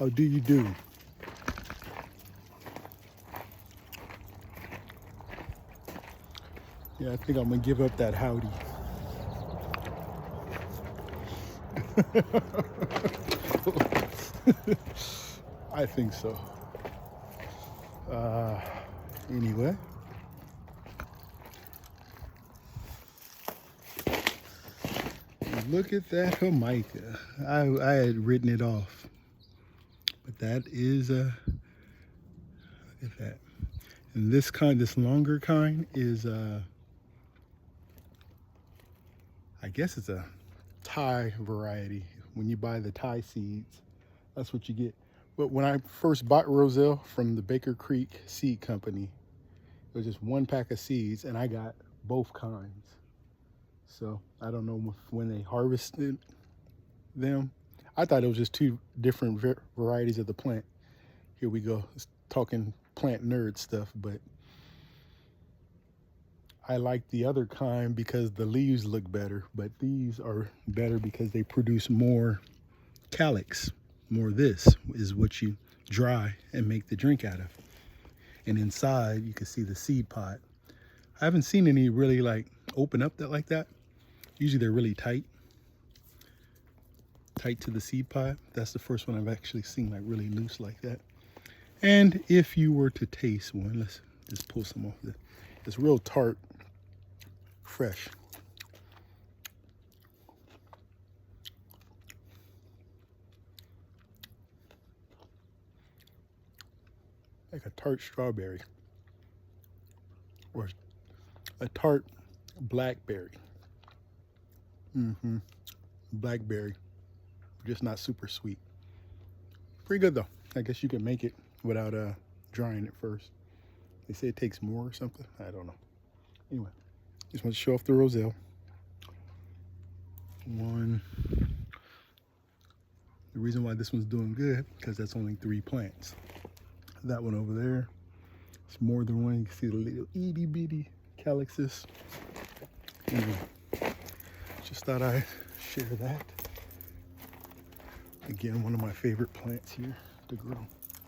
How do you do? Yeah, I think I'm gonna give up that howdy. I think so. Anyway. Look at that Jamaica. I had written it off. But that is look at that. And this longer kind is I guess it's a Thai variety. When you buy the Thai seeds, that's what you get. But when I first bought Roselle from the Baker Creek Seed Company, it was just one pack of seeds and I got both kinds. So I don't know when they harvested them. I thought it was just two different varieties of the plant. Here we go, it's talking plant nerd stuff, but I like the other kind because the leaves look better, but these are better because they produce more calyx. More of this is what you dry and make the drink out of. And inside you can see the seed pod. I haven't seen any really like open up that like that. Usually they're really tight to the seed pod. That's the first one I've actually seen like really loose like that. And if you were to taste one, let's just pull some off this. It's real tart, fresh. Like a tart strawberry or a tart blackberry. Blackberry, just not super sweet. Pretty good though. I guess you can make it without drying it first. They say it takes more or something. I don't know. Anyway, just want to show off the Roselle. One. The reason why this one's doing good because that's only 3 plants. That one over there, it's more than one. You can see the little itty bitty calyxes. Anyway, just thought I'd share that. Again, one of my favorite plants here to grow.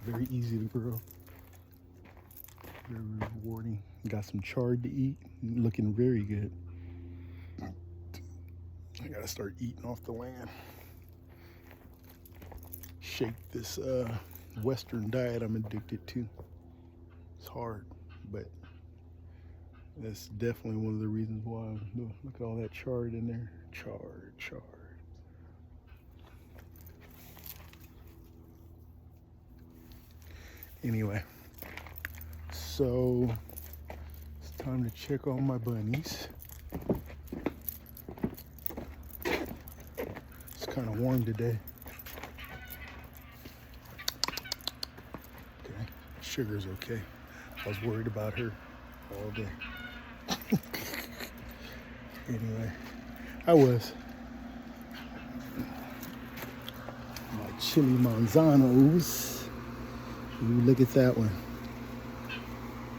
Very easy to grow. Very rewarding. Got some chard to eat. Looking very good. I gotta start eating off the land. Shake this Western diet I'm addicted to. It's hard, but that's definitely one of the reasons why I'm doing. Look at all that chard in there. Chard. Anyway, so it's time to check on my bunnies. It's kind of warm today. Okay, Sugar's okay. I was worried about her all day. Anyway, I was. My chili manzanos. Ooh, look at that one.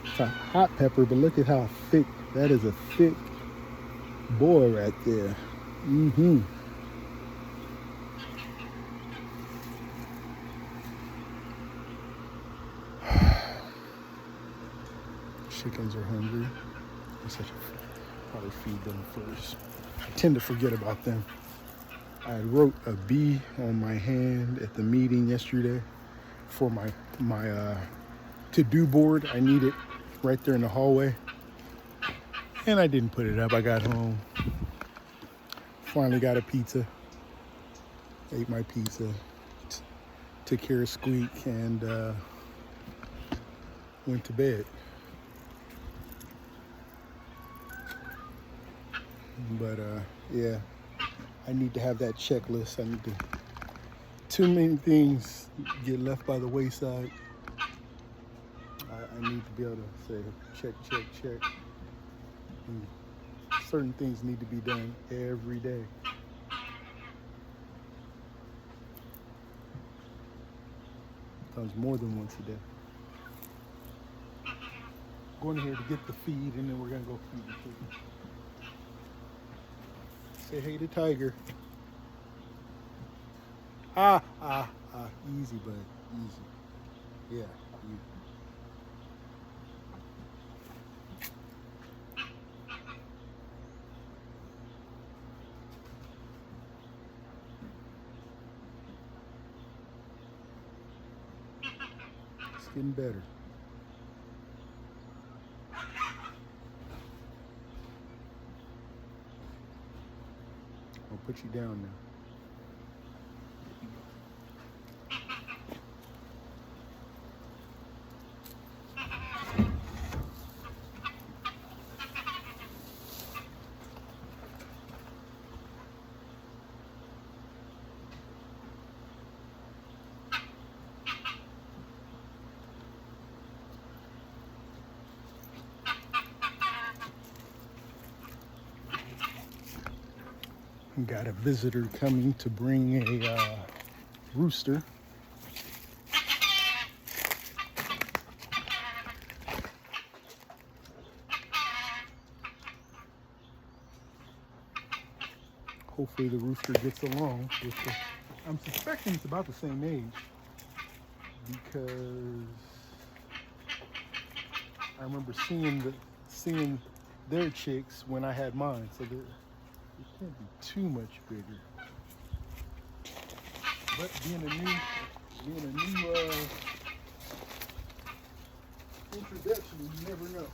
It's a hot pepper, but look at how thick. That is a thick boy right there. Chickens are hungry. I should probably feed them first. I tend to forget about them. I wrote a B on my hand at the meeting yesterday for my to-do board. I need it right there in the hallway. And I didn't put it up. I got home. Finally got a pizza. Ate my pizza. Took care of Squeak and went to bed. But yeah, I need to have that checklist. I need to. Too many things get left by the wayside. I need to be able to say check. And certain things need to be done every day. Sometimes more than once a day. Going here to get the feed, and then we're gonna go feed the chicken. Say hey to Tiger. Easy, but easy. Yeah. You. It's getting better. I'll put you down now. Got a visitor coming to bring a rooster. Hopefully the rooster gets along with the, I'm suspecting it's about the same age because I remember seeing their chicks when I had mine, so it can't be too much bigger. But being a new introduction, you never know.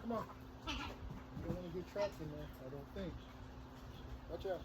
Come on. You don't want to get trapped in there, I don't think. Watch out.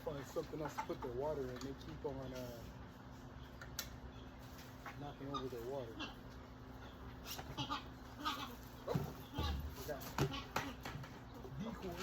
Find something else to put their water in. They keep on knocking over their water. Oh, forgot. Decoy.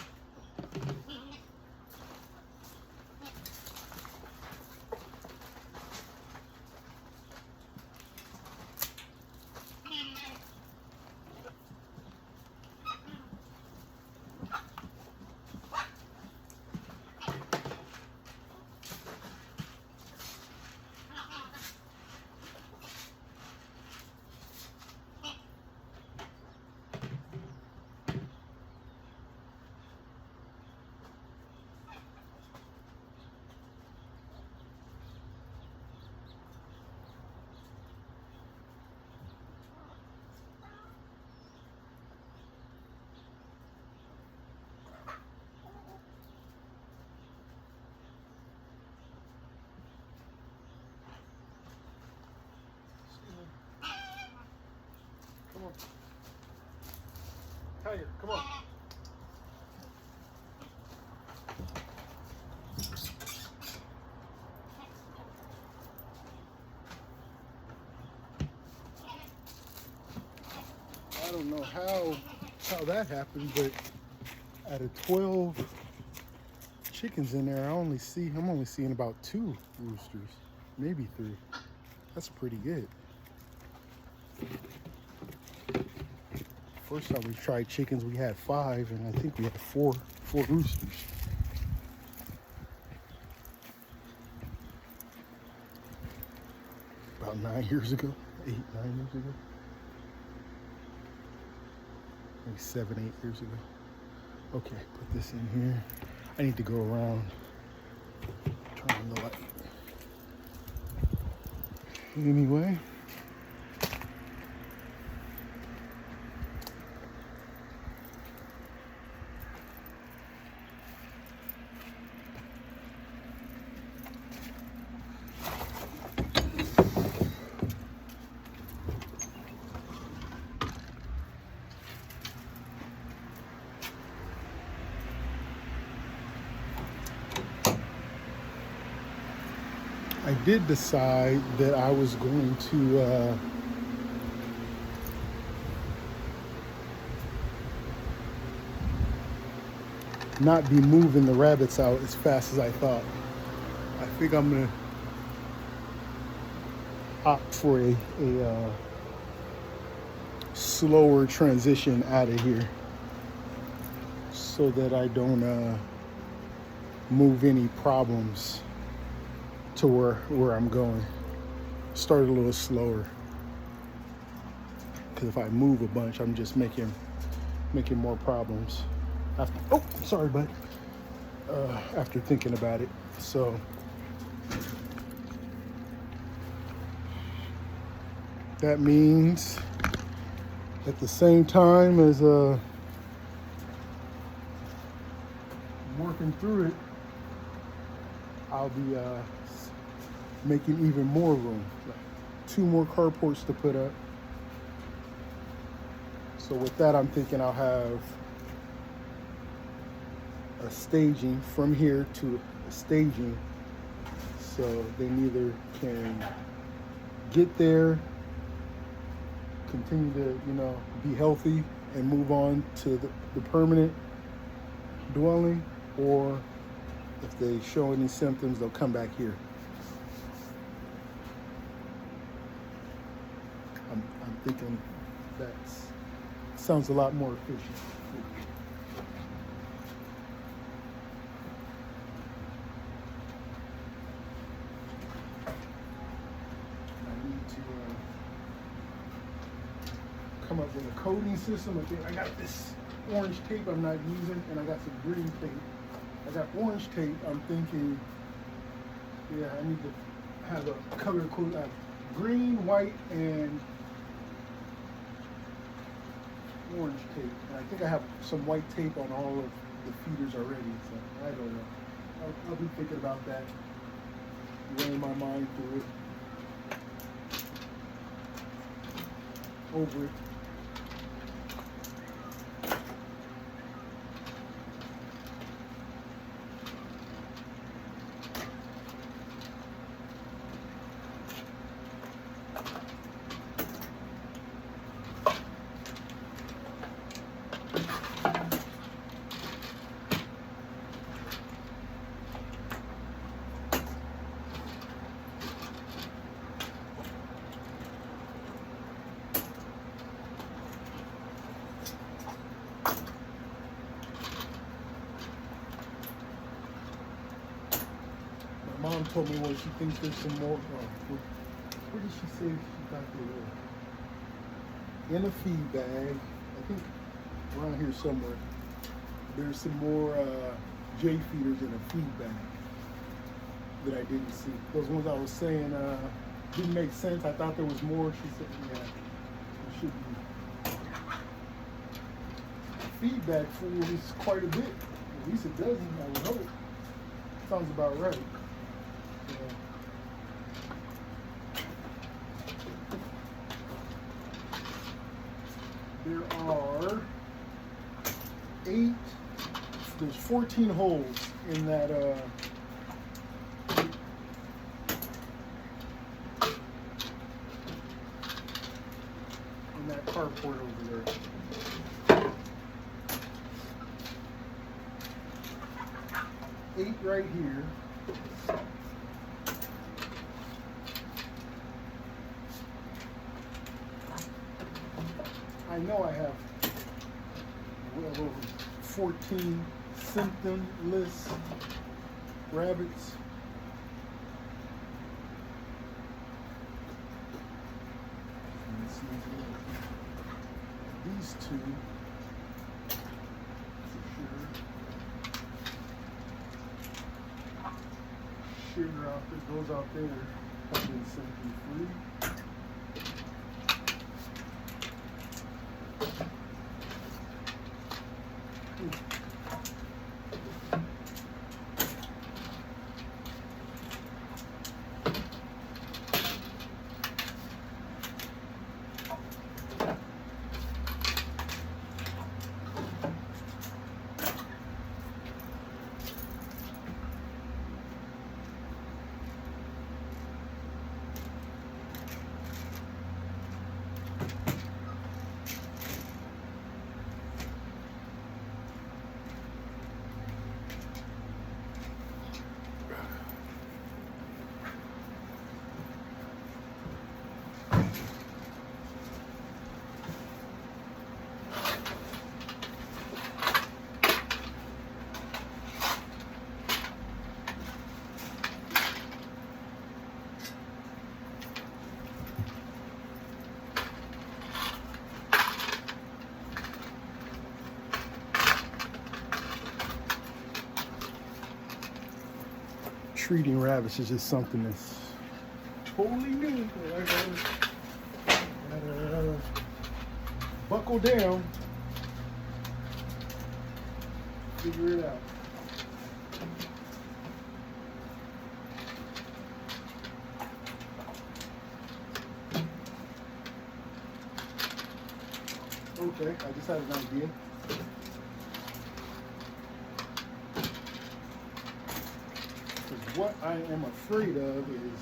Come on. Tiger, come on. I don't know how that happened, but out of 12 chickens in there, I'm only seeing about 2 roosters, maybe 3. That's pretty good. First time we tried chickens, we had 5, and I think we had four roosters. About 9 years ago, 8-9 years ago, maybe 7-8 years ago. Okay, put this in here. I need to go around, turn on the light. Anyway. I did decide that I was going to not be moving the rabbits out as fast as I thought. I think I'm going to opt for a slower transition out of here so that I don't move any problems to where I'm going. Start a little slower, because if I move a bunch, I'm just making more problems. Sorry, bud. After thinking about it, so that means at the same time as working through it, I'll be making even more room. 2 more carports to put up. So with that, I'm thinking I'll have a staging from here to a staging, so they neither can get there, continue to, be healthy and move on to the permanent dwelling, or if they show any symptoms, they'll come back here. I'm thinking that sounds a lot more efficient. I need to come up with a coding system. I got this orange tape I'm not using, and I got some green tape. I got orange tape. I'm thinking, I need to have a color code. Green, white, and orange tape. And I think I have some white tape on all of the feeders already, so I don't know. I'll be thinking about that, running my mind through it, over it. Mom told me she thinks there's some more. Where did she say she thought they were? In a feed bag, I think around here somewhere. There's some more J feeders in a feed bag that I didn't see. Those ones I was saying didn't make sense. I thought there was more. She said, yeah, there should be. Feed bag full is quite a bit. At least a dozen, I would hope. Sounds about right. There are 8, there's 14 holes in that carport over there. 8 right here. I know I have well over 14 symptomless rabbits. These 2 for sure. Sugar out there goes out there. something free. Treating rabbits is just something that's totally new. I gotta buckle down, figure it out. Okay, I just had an idea. What I am afraid of is,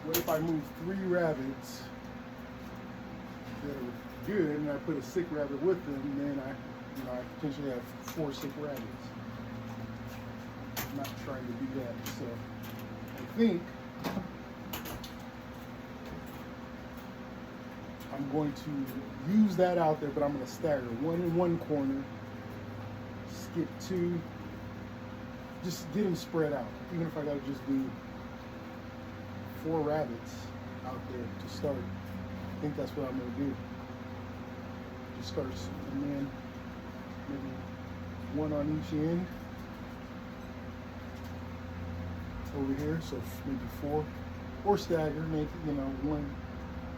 what if I move 3 rabbits that are good and I put a sick rabbit with them, then I potentially have 4 sick rabbits. I'm not trying to do that, so I think I'm going to use that out there, but I'm going to stagger 1 in one corner. Get 2, just get them spread out. Even if I gotta just do 4 rabbits out there to start, I think that's what I'm gonna do. Just start, and then maybe 1 on each end over here. So maybe 4, or stagger, make it, 1,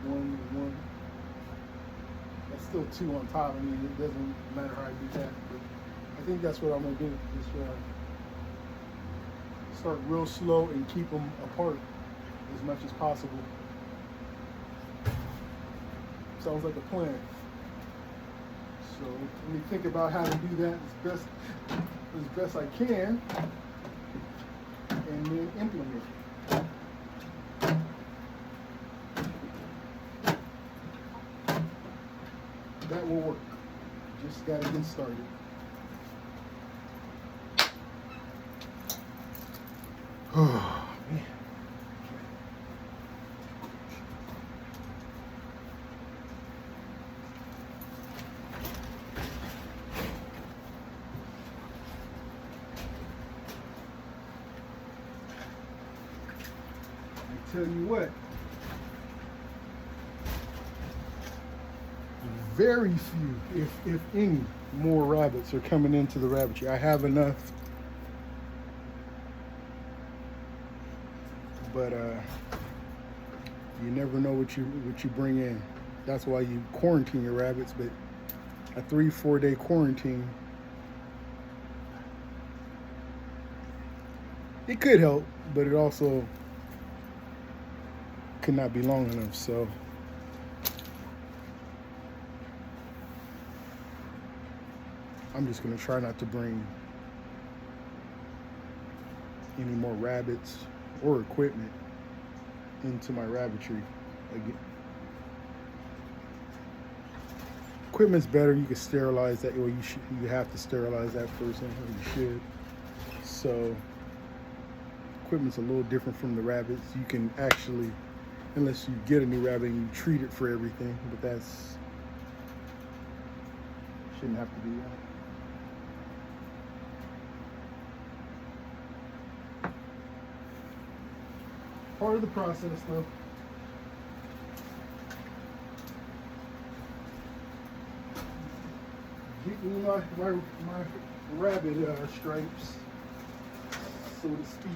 1. That's still 2 on top. I mean, it doesn't matter how I do that, but I think that's what I'm gonna do. Just start real slow and keep them apart as much as possible. Sounds like a plan. So let me think about how to do that as best I can, and then implement it. That will work. Just gotta get started. Oh, man. I tell you what, very few, if any, more rabbits are coming into the rabbitry. I have enough. But you never know what you bring in. That's why you quarantine your rabbits. But a 3-4 day quarantine, it could help, but it also could not be long enough. So I'm just gonna try not to bring any more rabbits or equipment into my rabbitry again. Equipment's better. You can sterilize that, or you have to sterilize that first, or you should. So equipment's a little different from the rabbits. You can actually, unless you get a new rabbit and you treat it for everything, but that's shouldn't have to be that. Part of the process, though. Getting my rabbit stripes, so to speak.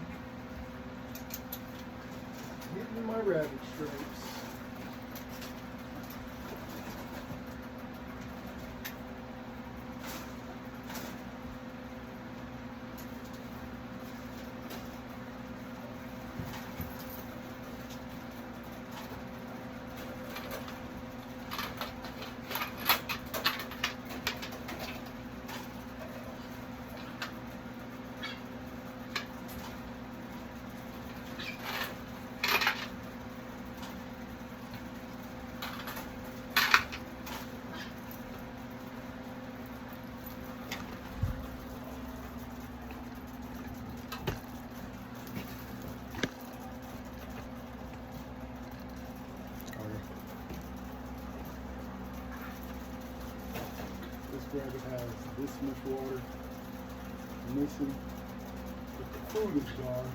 Getting my rabbit stripes. This rabbit has this much water missing, but the food is gone,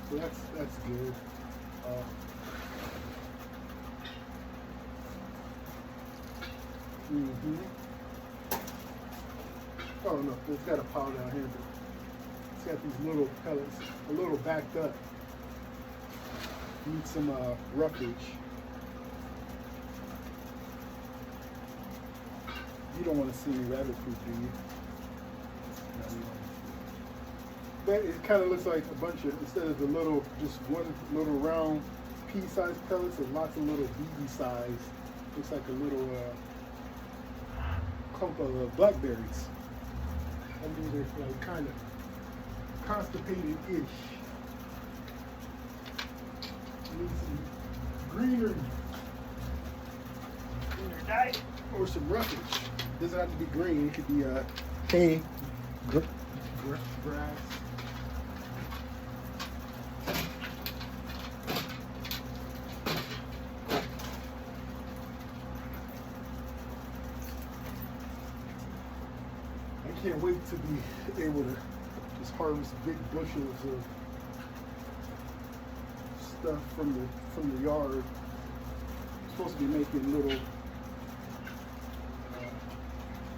so that's good. Oh no, it's got a pile down here, but it's got these little pellets, a little backed up. Need some roughage. You don't want to see any rabbit food, do you? No, you don't. But it kind of looks like a bunch of, instead of the little, just one little round pea-sized pellets, there's lots of little BB size. Looks like a little clump of blackberries. I mean, they're like kind of constipated-ish. Need some greener diet or some roughage. Doesn't have to be green. It could be hay, grass. I can't wait to be able to just harvest big bushels of stuff from the yard. I'm supposed to be making little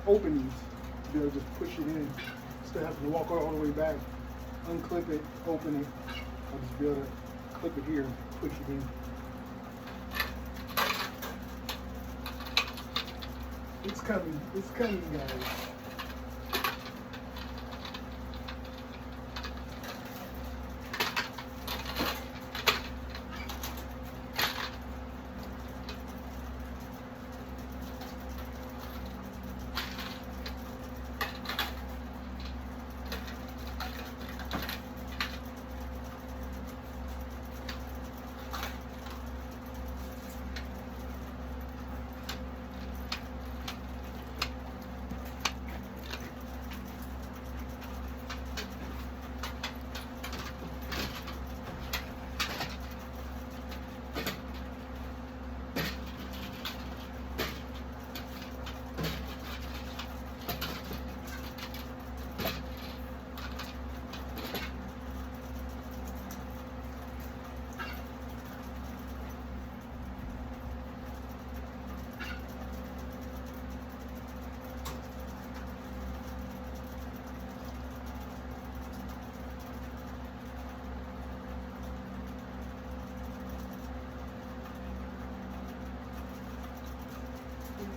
openings to be able to just push it in instead of having to walk all the way back, unclip it, open it. I'll just be able to clip it here and push it in. It's coming, guys.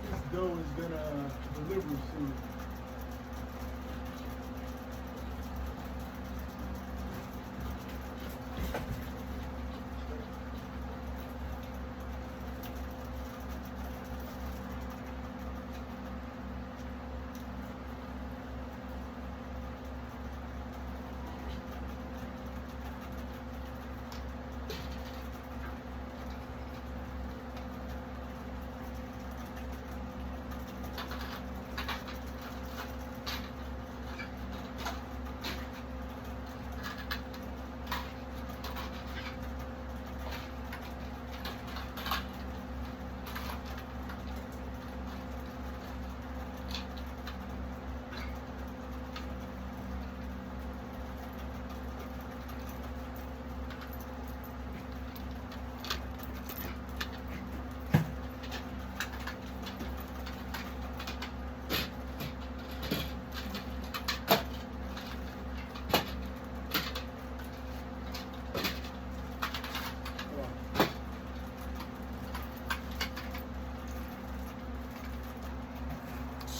This dough is gonna deliver soon.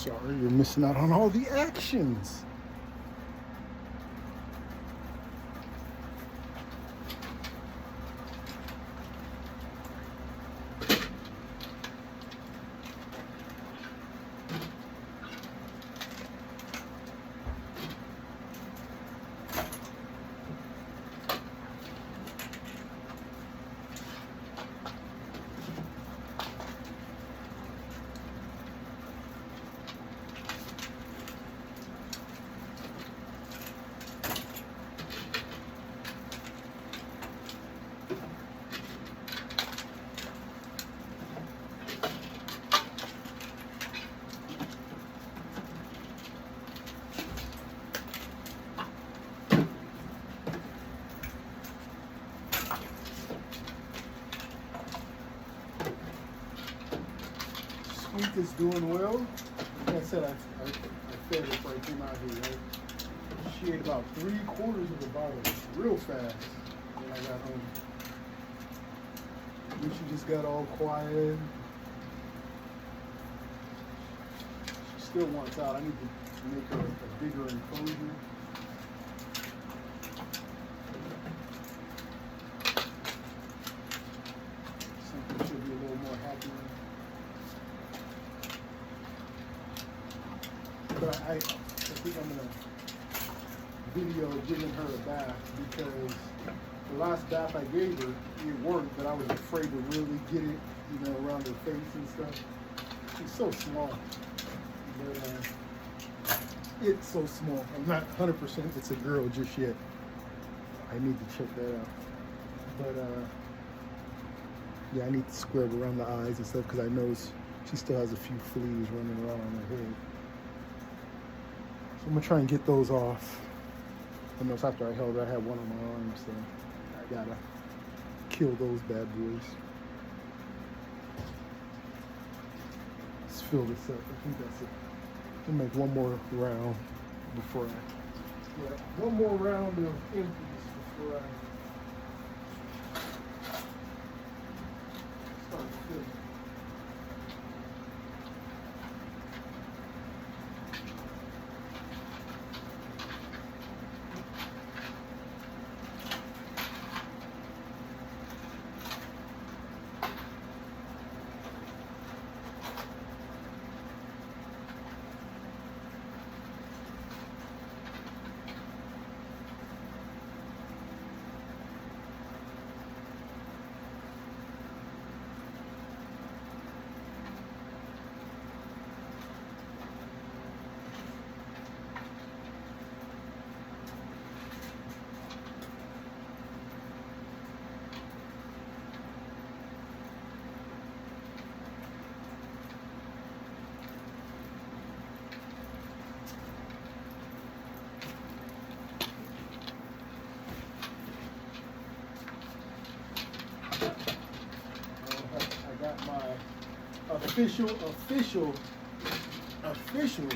Sorry, you're missing out on all the actions. Sweet is doing well. Like I said, I fed her before I came out here, right? She ate about 3/4 of the bottle real fast when I got home. And she just got all quiet. She still wants out. I need to make her a bigger enclosure. Something she'll be a little more happy with. But I think I'm gonna video giving her a bath because the last bath I gave her, it worked, but I was afraid to really get it, around her face and stuff. She's so small, but it's so small. I'm not 100% it's a girl just yet. I need to check that out. But yeah, I need to scrub around the eyes and stuff because I know she still has a few fleas running around on her head. I'm gonna try and get those off. I know after I held her, I had one on my arm, so I gotta kill those bad boys. Let's fill this up. I think that's it. I'll make one more round before one more round of empties before I start filling. Official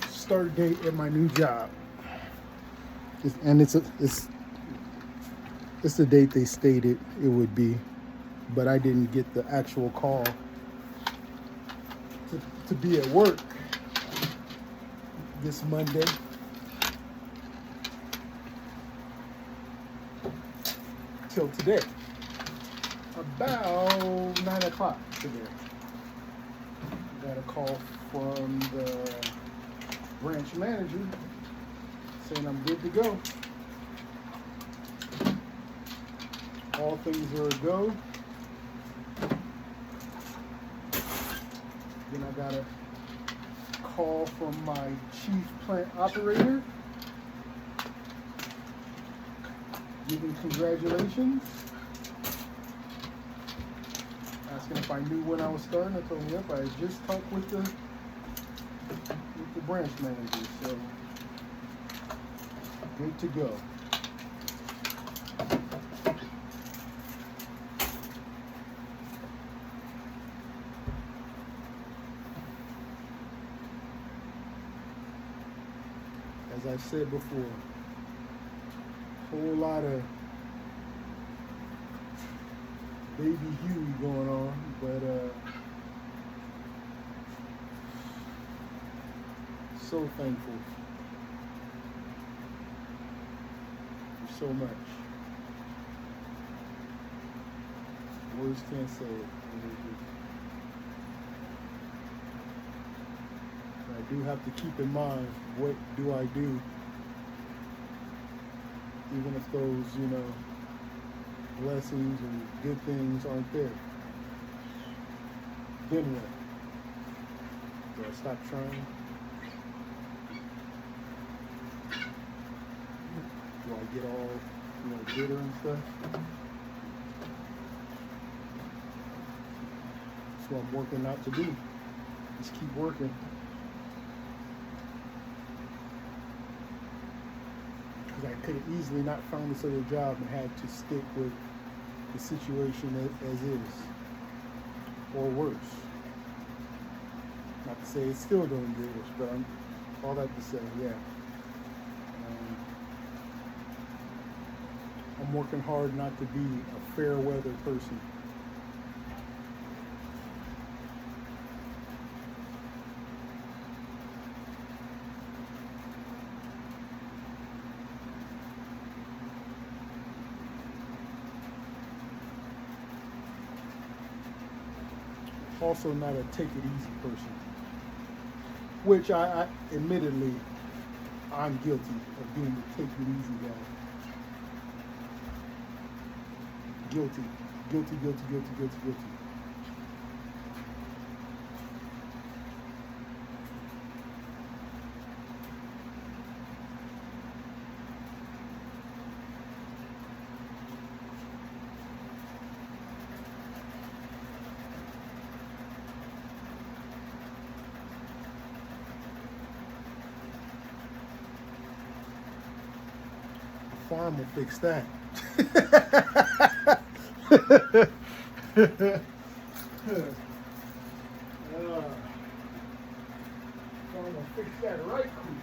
start date at my new job. It's the date they stated it would be, but I didn't get the actual call to be at work this Monday. Till today. About 9 o'clock today. Got a call from the branch manager saying I'm good to go. All things are a go. Then I got a call from my chief plant operator giving congratulations. Asking if I knew when I was starting. I told him, yep, I had just talked with the branch manager, so good to go. As I said before, whole lot of baby Huey going on, but so thankful for so much. Words can't say it. I do have to keep in mind, what do I do? Even if those, blessings and good things aren't there. Then what? Do I stop trying? Do I get all, bitter and stuff? That's what I'm working not to do. Just keep working. Because I could have easily not found this other job and had to stick with the situation as is, or worse. Not to say it's still doing good, but all that to say, yeah. I'm working hard not to be a fair weather person. Also not a take it easy person, which I admittedly, I'm guilty of being the take it easy guy. Guilty. Farm will fix that. Farm will fix that right quick.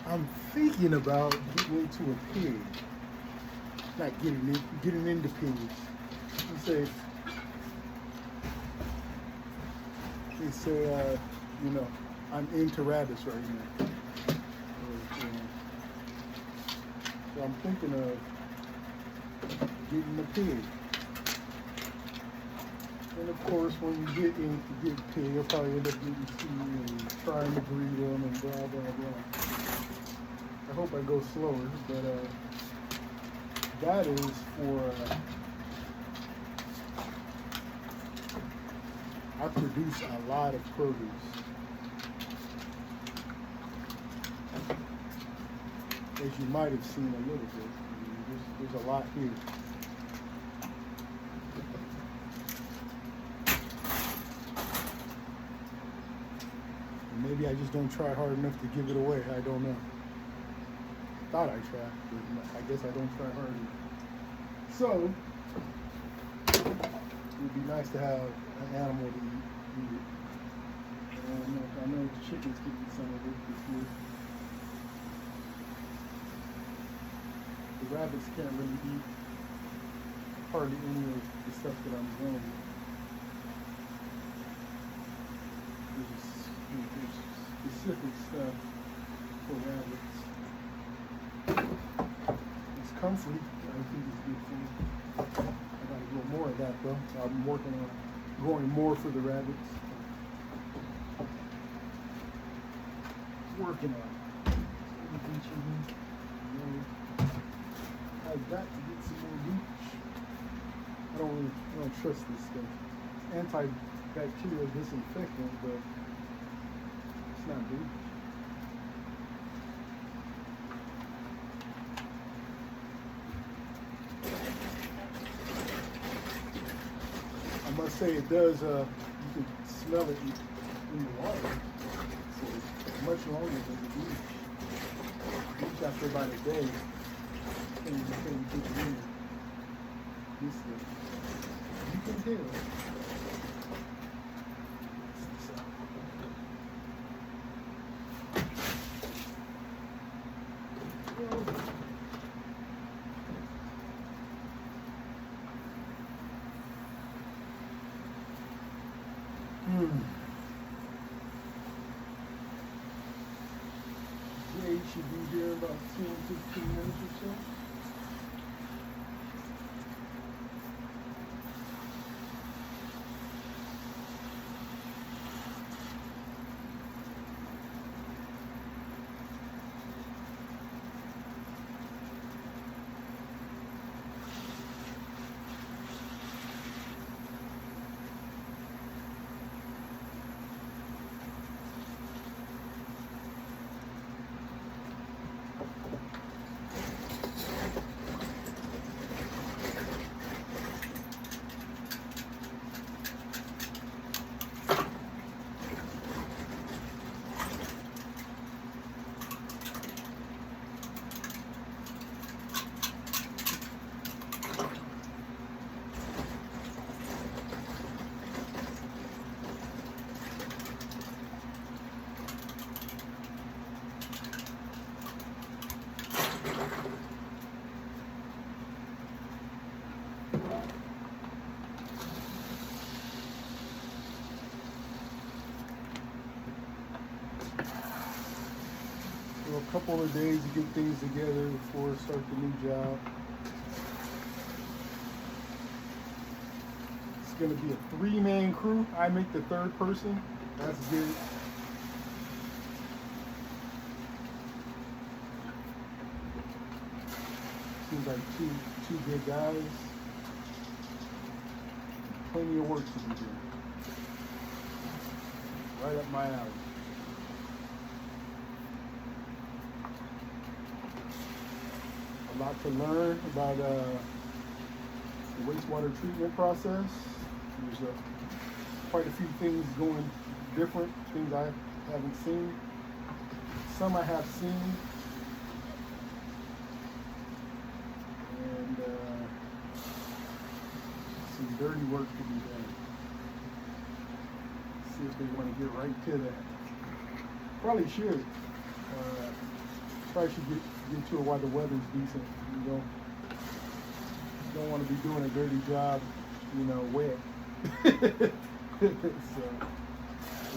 I'm thinking about getting into a pig. Not getting into pigs. They say, I'm into rabbits right now. So I'm thinking of getting a pig. And of course, when you get pig, you'll probably end up getting two and trying to breed them and blah, blah, blah. I hope I go slower, but that is for, I produce a lot of produce. As you might have seen a little bit. There's a lot here. Maybe I just don't try hard enough to give it away. I don't know. Thought I tried, but I guess I don't try hard enough. So, it would be nice to have an animal to eat it. And I know the chickens could eat some of it this year. The rabbits can't really eat hardly any of the stuff that I'm growing. There's specific stuff for rabbits. It's comfy. I think it's good food. I gotta grow more of that though. So I'm working on growing more for the rabbits. Working on it. I've got to get some more bleach. I don't trust this stuff. Antibacterial disinfectant, but it's not bleach. I must say it does, you can smell it in the water. So it's much longer than the bleach. Bleach after about a day, you can put it in. This stuff. You can tell. Jay should be here about 10-15 minutes or so. So a couple of days to get things together before I start the new job. It's going to be a 3-man crew. I make the third person. That's good. Seems like two good guys. Plenty of work to be done. Right up my alley. A lot to learn about the wastewater treatment process. There's quite a few things going different, things I haven't seen. Some I have seen. And some dirty work to be done. See if they want to get right to that. Probably should. Probably should get to it while the weather's decent. You don't want to be doing a dirty job, wet. So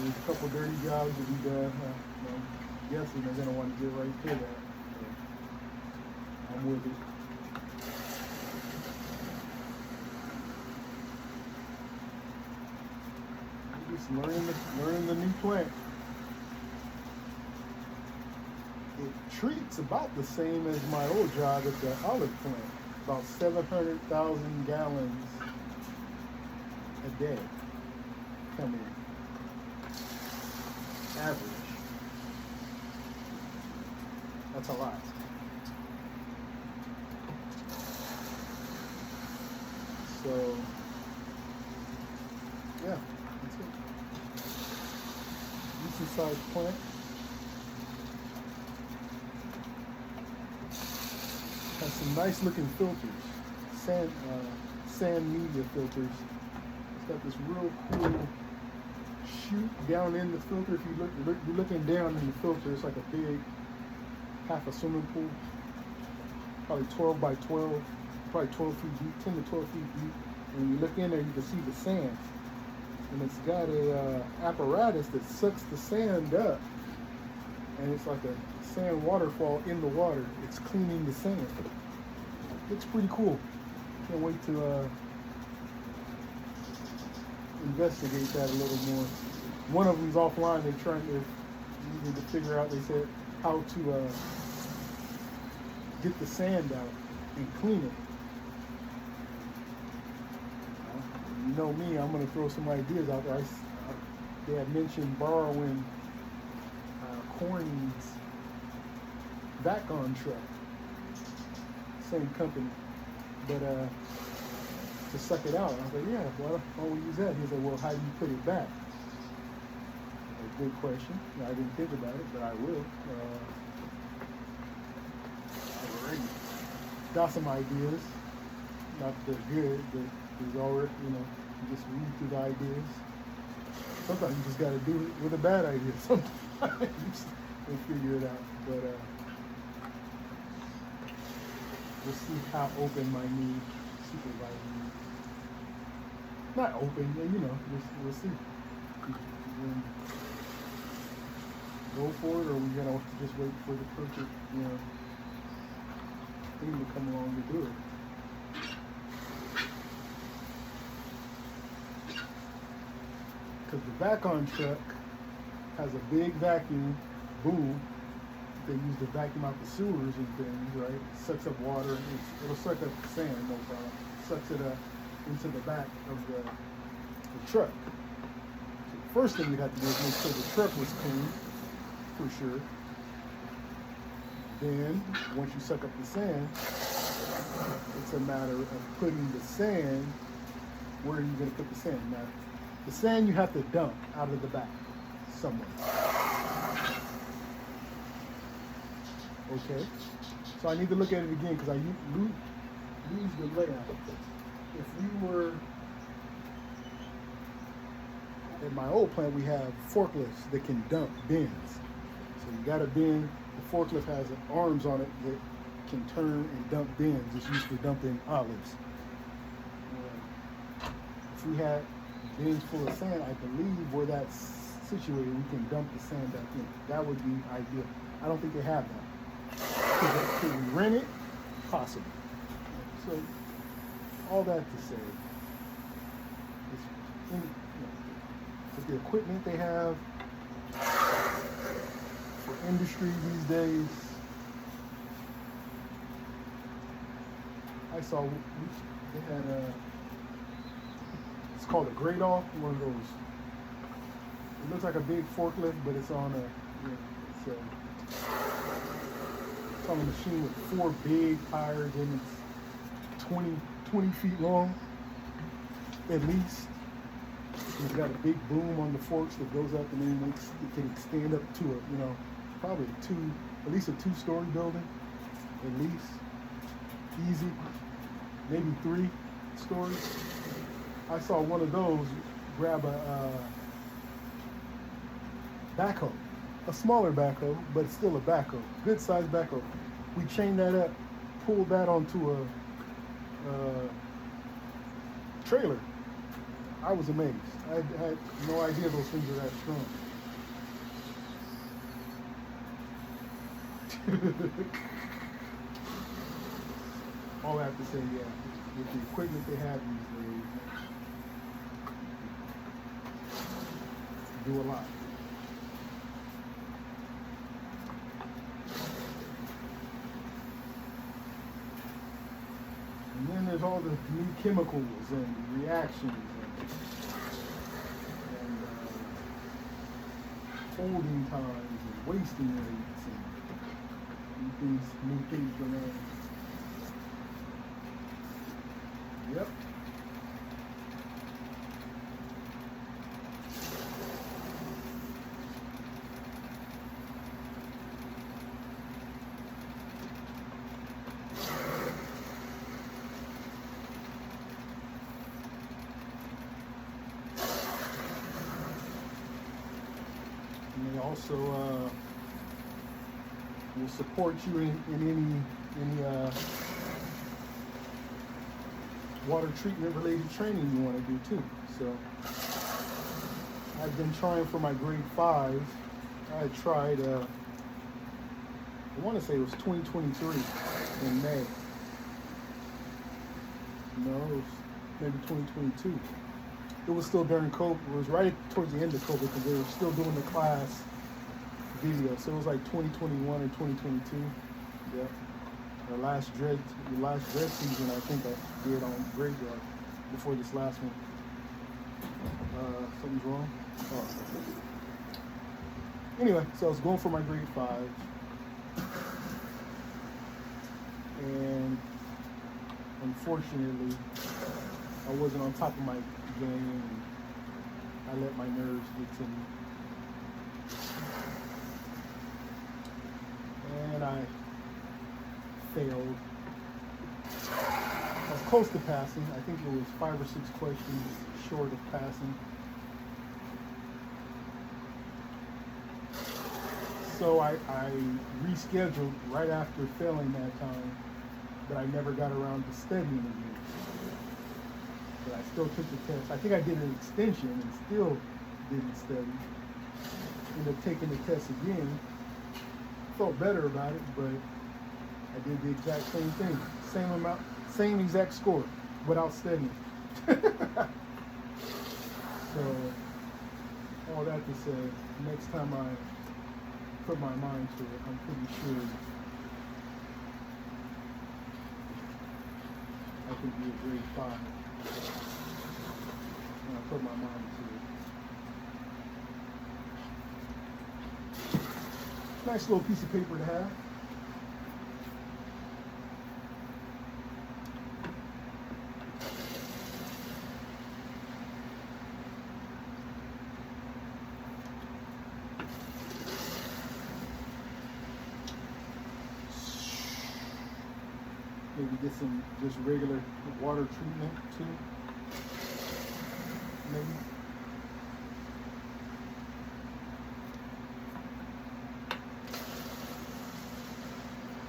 there's a couple dirty jobs to be done. I'm guessing they're going to want to get right to that. So I'm with it. Just learning the new plant. It treats about the same as my old job at the olive plant. About 700,000 gallons a day come in. Average. That's a lot. So, yeah, that's it. Decent sized plant. Has some nice looking filters, sand media filters. It's got this real cool chute down in the filter. If you're looking down in the filter, it's like a big, half a swimming pool, probably 12 by 12, probably 12 feet deep, 10 to 12 feet deep. And when you look in there, you can see the sand. And it's got a apparatus that sucks the sand up. And it's like a sand waterfall in the water. It's cleaning the sand. Looks pretty cool. Can't wait to investigate that a little more. One of them's offline. They're trying to figure out, they said, how to get the sand out and clean it. you know me, I'm going to throw some ideas out there. They had mentioned borrowing Corning's Vacon truck, same company, but to suck it out. I was like, yeah, why don't we use that? He was like, well, how do you put it back? A good question. I didn't think about it, but I will. I've already got some ideas. Not that they're good, but there's already, you just read through the ideas. Sometimes you just got to do it with a bad idea. Sometimes and figure it out. But we'll see how open my new supervisor is. Not open, we'll see. Go for it, or we gonna just wait for the perfect, thing to come along to do it. Because the Vacon truck has a big vacuum boom. They use to vacuum out the sewers and things, right? It sucks up water. It'll suck up the sand, no problem. Sucks it up into the back of the truck. So the first thing you'd have to do is make sure the truck was clean, for sure. Then, once you suck up the sand, it's a matter of putting the sand, where are you going to put the sand? Now, the sand you have to dump out of the back somewhere. Okay, so I need to look at it again because I lose the layout. If we were at my old plant, we have forklifts that can dump bins. So you got a bin, the forklift has arms on it that can turn and dump bins. It's used for dumping olives. If we had bins full of sand, I believe where that's situated, we can dump the sand back in. That would be ideal. I don't think they have that. Could we rent it? Possible. So, all that to say, with the equipment they have for industry these days, I saw they had it's called a Gradall, one of those. It looks like a big forklift, but it's on it's on a machine with 4 big tires, and it's 20 feet long, at least. It's got a big boom on the forks that goes up, and then it can extend up to probably at least a 2-story building, at least. Easy, maybe 3 stories. I saw one of those grab a backhoe. A smaller backhoe, but still a backhoe. Good sized backhoe. We chained that up, pulled that onto a trailer. I was amazed. I had no idea those things are that strong. All I have to say, with the equipment they have these days, do a lot. And then there's all the new chemicals and reactions and holding times and wasting rates and these new things going on. Yep. And they also will support you in any water treatment related training you want to do too. So I've been trying for my grade 5. I tried, I want to say it was 2023 in May. No, it was maybe 2022. It was still during COVID. It was right towards the end of COVID because they were still doing the class video. So it was like 2021 or 2022. Yeah. The last dread season, I think I did on Graveyard before this last one. Something's wrong. Oh. Anyway, so I was going for my grade 5. And unfortunately, I wasn't on top of my game. And I let my nerves get to me. And I failed. I was close to passing. I think it was 5 or 6 questions short of passing. So I rescheduled right after failing that time, but I never got around to studying again. But I still took the test. I think I did an extension and still didn't study. Ended up taking the test again. Felt better about it, but I did the exact same thing. Same amount, same exact score without studying. So, all that to say, next time I put my mind to it, I'm pretty sure I can be a grade 5 when I put my mind to it. Nice little piece of paper to have. Maybe get some just regular water treatment too. Maybe.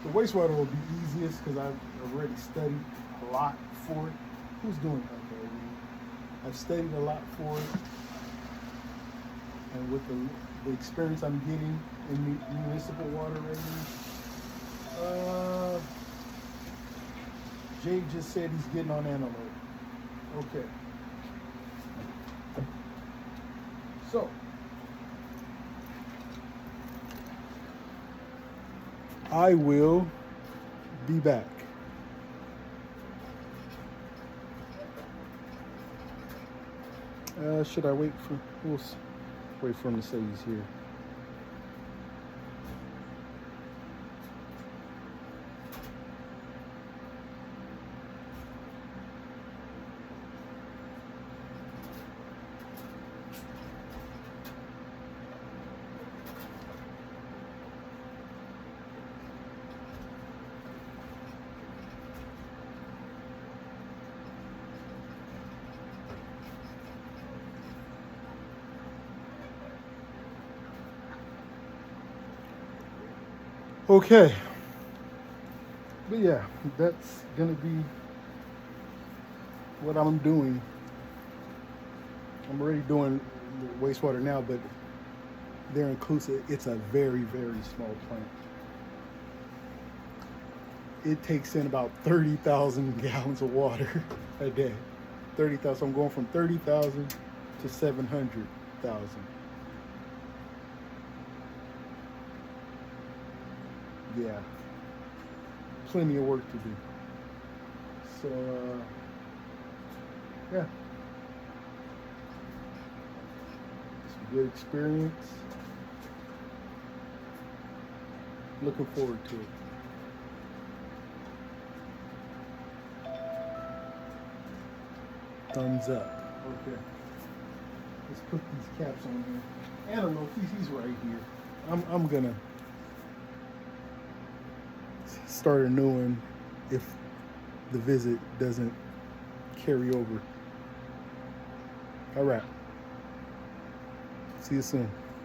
The wastewater will be easiest because I've already studied a lot for it. Who's doing that already? I've studied a lot for it. And with the experience I'm getting in municipal water ratings, Jay just said he's getting on Antelope. Okay. So, I will be back. Should I wait for? We'll wait for him to say he's here. Okay, but yeah, that's gonna be what I'm doing. I'm already doing the wastewater now, but they're inclusive. It's a very, very small plant. It takes in about 30,000 gallons of water a day. 30,000. So I'm going from 30,000 to 700,000. Yeah, plenty of work to do. So, yeah, it's a good experience. Looking forward to it. Thumbs up. Okay. Let's put these caps on here. Antelope, he's right here. I'm gonna start a new one if the visit doesn't carry over. All right. See you soon.